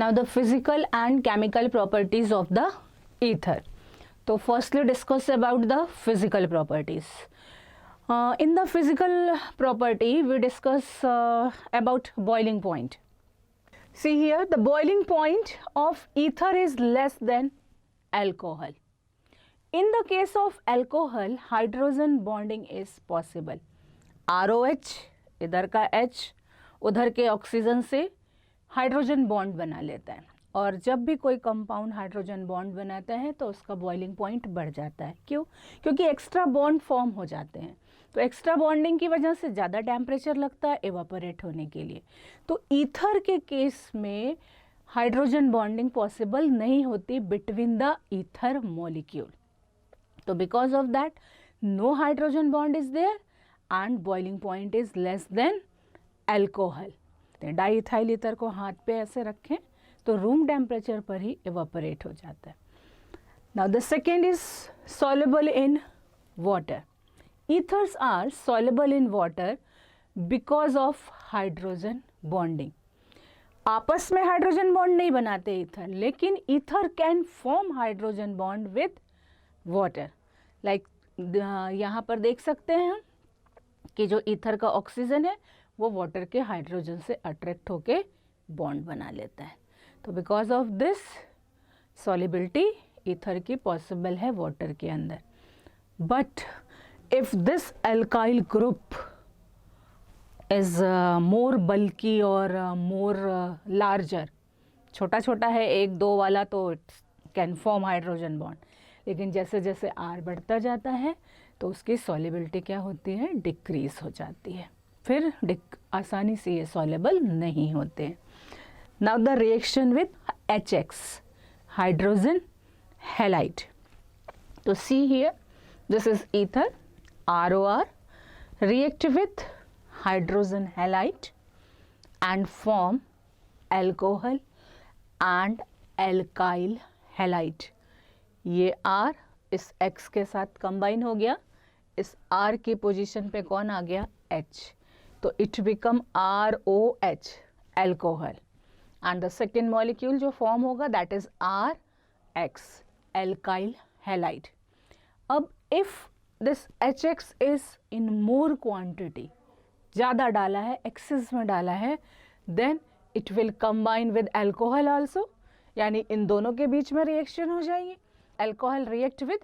Now the physical and chemical properties of the ether. So firstly discuss about the physical properties. In the physical property we discuss about boiling point. See here, the boiling point of ether is less than alcohol. In the case of alcohol, hydrogen bonding is possible. ROH, इधर का H उधर के oxygen से hydrogen bond बना लेता है, और जब भी कोई कंपाउंड हाइड्रोजन बॉन्ड बनाता है तो उसका बॉइलिंग पॉइंट बढ़ जाता है. क्यों? क्योंकि एक्स्ट्रा बॉन्ड फॉर्म हो जाते हैं. तो एक्स्ट्रा बॉन्डिंग की वजह से ज़्यादा टेम्परेचर लगता है एवापोरेट होने के लिए. तो ईथर के केस में हाइड्रोजन बॉन्डिंग पॉसिबल नहीं होती बिटवीन द ईथर मॉलिक्यूल. तो because of that no hydrogen bond is there and boiling point is less than alcohol. Diethyl ether को हाथ पे ऐसे रखें तो रूम टेम्परेचर पर ही एवापोरेट हो जाता है. Now the second is soluble in water. Ethers are soluble in water because of hydrogen bonding. आपस में हाइड्रोजन बॉन्ड नहीं बनाते ईथर, लेकिन ether can form hydrogen bond with water. Like यहाँ पर देख सकते हैं हम कि जो ईथर का ऑक्सीजन है वो वाटर के हाइड्रोजन से अट्रैक्ट होके बॉन्ड बना लेता है. तो because of this solubility ether की पॉसिबल है वाटर के अंदर. But if this alkyl group is more bulky और मोर लार्जर, छोटा छोटा है 1-2 वाला तो it can form hydrogen bond, लेकिन जैसे जैसे आर बढ़ता जाता है तो उसकी सॉल्युबिलिटी क्या होती है, डिक्रीज हो जाती है. फिर आसानी से ये सॉल्युबल नहीं होते हैं. Now the reaction with HX, hydrogen halide. तो see here, this is ether ROR react with hydrogen halide and form alcohol and alkyl halide. ये R इस X के साथ कंबाइन हो गया, इस R की पोजीशन पे कौन आ गया, H. तो it become ROH, alcohol. And the second molecule जो फॉर्म होगा that is RX, alkyl halide. अब if this HX is in more quantity, ज़्यादा डाला है, एक्सेस में डाला है, then it will combine with alcohol also, यानी इन दोनों के बीच में रिएक्शन हो जाएगी. Alcohol react with